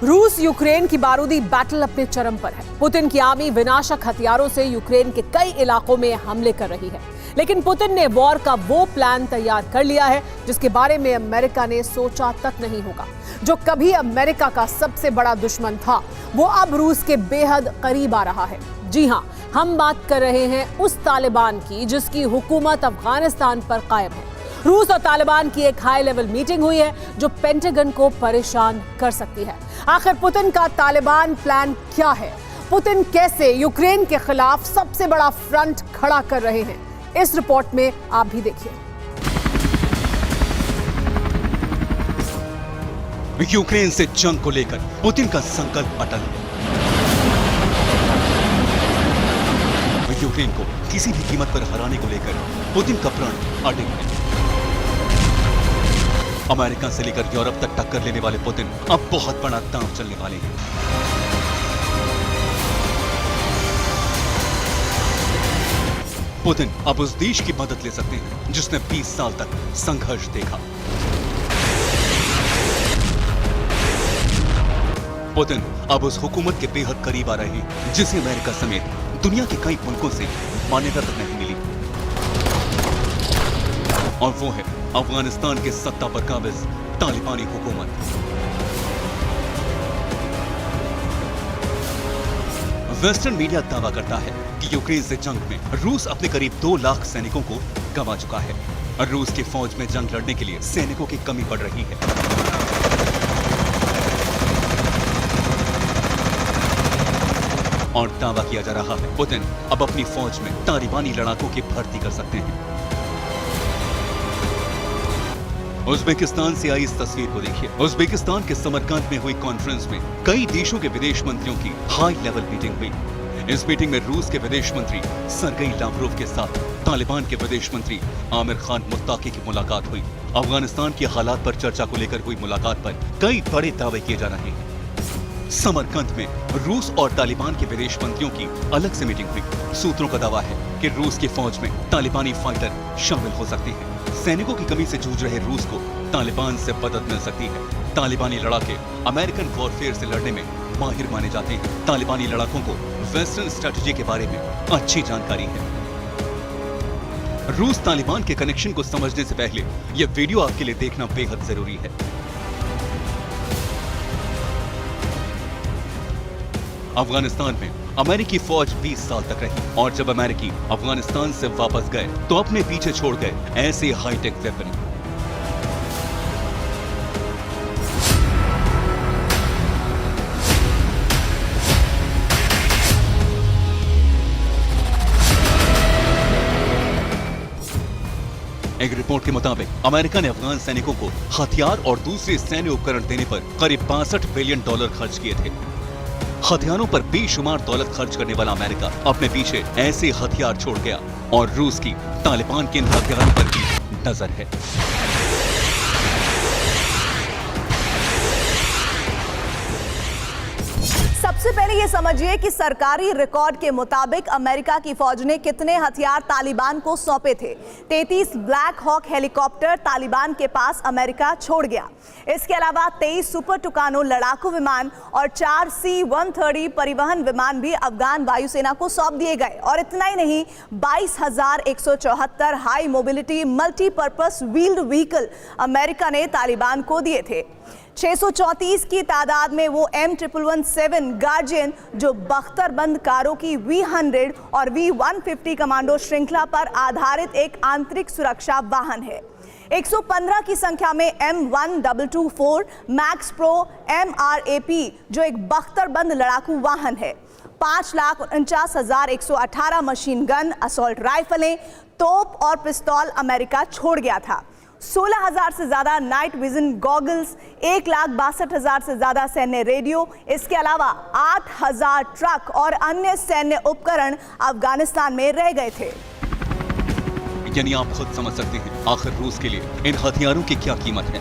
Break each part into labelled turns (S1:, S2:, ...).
S1: रूस यूक्रेन की बारूदी बैटल अपने चरम पर है। पुतिन की आर्मी विनाशक हथियारों से यूक्रेन के कई इलाकों में हमले कर रही है, लेकिन पुतिन ने वॉर का वो प्लान तैयार कर लिया है जिसके बारे में अमेरिका ने सोचा तक नहीं होगा। जो कभी अमेरिका का सबसे बड़ा दुश्मन था, वो अब रूस के बेहद करीब आ रहा है। जी हां, हम बात कर रहे हैं उस तालिबान की जिसकी हुकूमत अफगानिस्तान पर कायम है। रूस और तालिबान की एक हाई लेवल मीटिंग हुई है जो पेंटागन को परेशान कर सकती है। आखिर पुतिन का तालिबान प्लान क्या है? पुतिन कैसे यूक्रेन के खिलाफ सबसे बड़ा फ्रंट खड़ा कर रहे हैं? इस रिपोर्ट में आप भी देखिए।
S2: यूक्रेन से जंग को लेकर पुतिन का संकल्प अटल है। यूक्रेन को किसी भी कीमत पर हराने को लेकर पुतिन का प्रण अडिग है। अमेरिका से लेकर यूरोप तक टक्कर लेने वाले पुतिन अब बहुत बड़ा दांव चलने वाले हैं। पुतिन अब उस देश की मदद ले सकते हैं जिसने 20 साल तक संघर्ष देखा। पुतिन अब उस हुकूमत के बेहद करीब आ रहे हैं जिसे अमेरिका समेत दुनिया के कई मुल्कों से मान्यता तक नहीं मिली, और वो है अफगानिस्तान के सत्ता पर काबिज तालिबानी हुकूमत। वेस्टर्न मीडिया दावा करता है कि यूक्रेन से जंग में रूस अपने करीब 2 लाख सैनिकों को गंवा चुका है और रूस की फौज में जंग लड़ने के लिए सैनिकों की कमी पड़ रही है। और दावा किया जा रहा है पुतिन अब अपनी फौज में तालिबानी लड़ाकों की भर्ती कर सकते हैं। उज्बेकिस्तान से आई इस तस्वीर को देखिए। उज्बेकिस्तान के समरकंद में हुई कॉन्फ्रेंस में कई देशों के विदेश मंत्रियों की हाई लेवल मीटिंग हुई। इस मीटिंग में रूस के विदेश मंत्री सरगेई लावरोव के साथ तालिबान के विदेश मंत्री आमिर खान मुत्ताकी की मुलाकात हुई। अफगानिस्तान के हालात पर चर्चा को लेकर हुई मुलाकात पर कई बड़े दावे किए जा रहे हैं। समरकंद में रूस और तालिबान के विदेश मंत्रियों की अलग से मीटिंग हुई। सूत्रों का दावा है कि रूस की फौज में तालिबानी फाइटर शामिल हो सकते हैं। सैनिकों की कमी से जूझ रहे रूस को तालिबान से मदद मिल सकती है। तालिबानी लड़ाके अमेरिकन वॉरफेयर से लड़ने में माहिर माने जाते हैं। तालिबानी लड़ाकों को वेस्टर्न स्ट्रेटजी के बारे में अच्छी जानकारी है। रूस तालिबान के कनेक्शन को समझने से पहले यह वीडियो आपके लिए देखना बेहद जरूरी है। अफगानिस्तान में अमेरिकी फौज 20 साल तक रही, और जब अमेरिकी अफगानिस्तान से वापस गए तो अपने पीछे छोड़ गए ऐसे हाईटेक वेपन। एक रिपोर्ट के मुताबिक अमेरिका ने अफगान सैनिकों को हथियार और दूसरे सैन्य उपकरण देने पर करीब $62 बिलियन खर्च किए थे। हथियारों पर बेशुमार दौलत खर्च करने वाला अमेरिका अपने पीछे ऐसे हथियार छोड़ गया, और रूस की तालिबान के इन हथियारों पर भी नजर है।
S3: सबसे पहले ये समझिए कि सरकारी रिकॉर्ड के मुताबिक अमेरिका की फौज ने कितने हथियार तालिबान को सौंपे थे। 33 ब्लैक हॉक हेलीकॉप्टर तालिबान के पास अमेरिका छोड़ गया। इसके अलावा 23 सुपर टुकानो लड़ाकू विमान और 4 C-130 परिवहन विमान भी अफगान वायुसेना को सौंप दिए गए। और इतना ही नहीं, 22,174 high mobility multipurpose wheeled vehicle America ने तालिबान को दिए थे। 634 की तादाद में वो M117 गार्जियन, जो बख्तरबंद कारों की V100 और V150 कमांडो श्रृंखला पर आधारित एक आंतरिक सुरक्षा वाहन है। 115 की संख्या में M1224 मैक्स प्रो MRAP, जो एक बख्तरबंद लड़ाकू वाहन है। 5,49,118 मशीन गन, असॉल्ट राइफलें, तोप और पिस्तौल अमेरिका छोड़ गया था। 16,000 से ज्यादा नाइट विजन गॉगल्स, 1,62,000 से ज्यादा सैन्य रेडियो, इसके अलावा 8,000 ट्रक और अन्य सैन्य उपकरण अफगानिस्तान में रह गए थे।
S2: यानी आप खुद समझ सकते हैं आखिर रूस के लिए इन हथियारों की क्या कीमत है।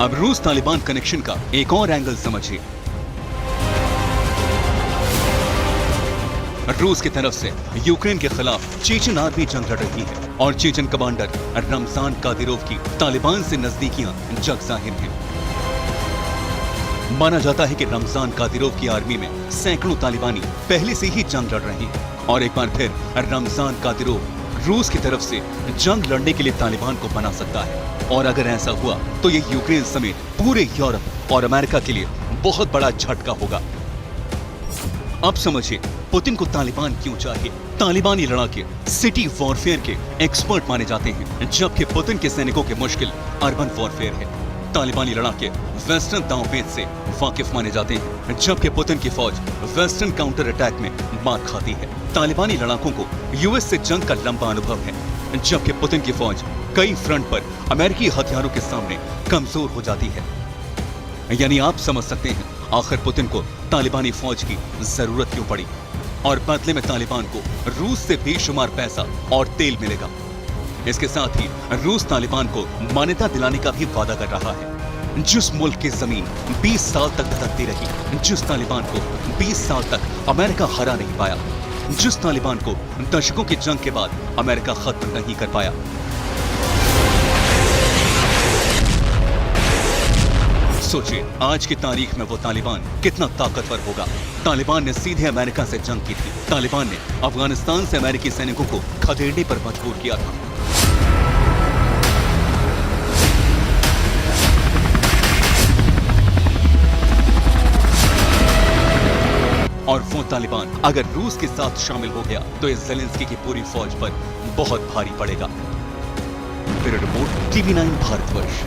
S2: अब रूस तालिबान कनेक्शन का एक और एंगल समझिए। रूस की तरफ से यूक्रेन के खिलाफ चेचन आर्मी जंग लड़ रही है। और चेचन कमांडर रमजान कादिरोव की तालिबान से नजदीकियां जग जाहिर हैं। माना जाता है कि रमजान कादिरोव की आर्मी में सैकड़ों तालिबानी पहले से ही जंग लड़ रहे हैं और एक बार फिर रमजान कादिरोव रूस की तरफ से जंग लड़ने के लिए तालिबान को बना सकता है। और अगर ऐसा हुआ तो ये यूक्रेन समेत पूरे यूरोप और अमेरिका के लिए बहुत बड़ा झटका होगा। अब समझिए पुतिन को तालिबान क्यों चाहिए। तालिबानी लड़ाके सिटी वॉरफेयर के एक्सपर्ट माने जाते हैं, जबकि पुतिन के सैनिकों के मुश्किल अर्बन वॉरफेयर है। तालिबानी लड़ाके वेस्टर्न दांवपेच से वाकिफ माने जाते हैं, जबकि पुतिन की फौज वेस्टर्न काउंटर अटैक में मार खाती है। तालिबानी लड़ाकों को यूएस से जंग का लंबा अनुभव है, जबकि पुतिन की फौज कई फ्रंट पर अमेरिकी हथियारों के सामने कमजोर हो जाती है। यानी आप समझ सकते हैं आखिर पुतिन को तालिबानी फौज की जरूरत क्यों पड़ी और बदले में तालिबान को रूस से बेशुमार पैसा और तेल मिलेगा। इसके साथ ही रूस तालिबान को मान्यता दिलाने का भी वादा कर रहा है। जिस मुल्क की जमीन 20 साल तक धधकती रही, जिस तालिबान को 20 साल तक अमेरिका हरा नहीं पाया, जिस तालिबान को दशकों की जंग के बाद अमेरिका खत्म नहीं कर पाया। सोचिए आज की तारीख में वो तालिबान कितना ताकतवर होगा। तालिबान ने सीधे अमेरिका से जंग की थी। तालिबान ने अफगानिस्तान से अमेरिकी सैनिकों को खदेड़ने पर मजबूर किया था। और वो तालिबान अगर रूस के साथ शामिल हो गया तो इस ज़ेलेंस्की की पूरी फौज पर बहुत भारी पड़ेगा। Bureau report TV9 Bharatvarsh.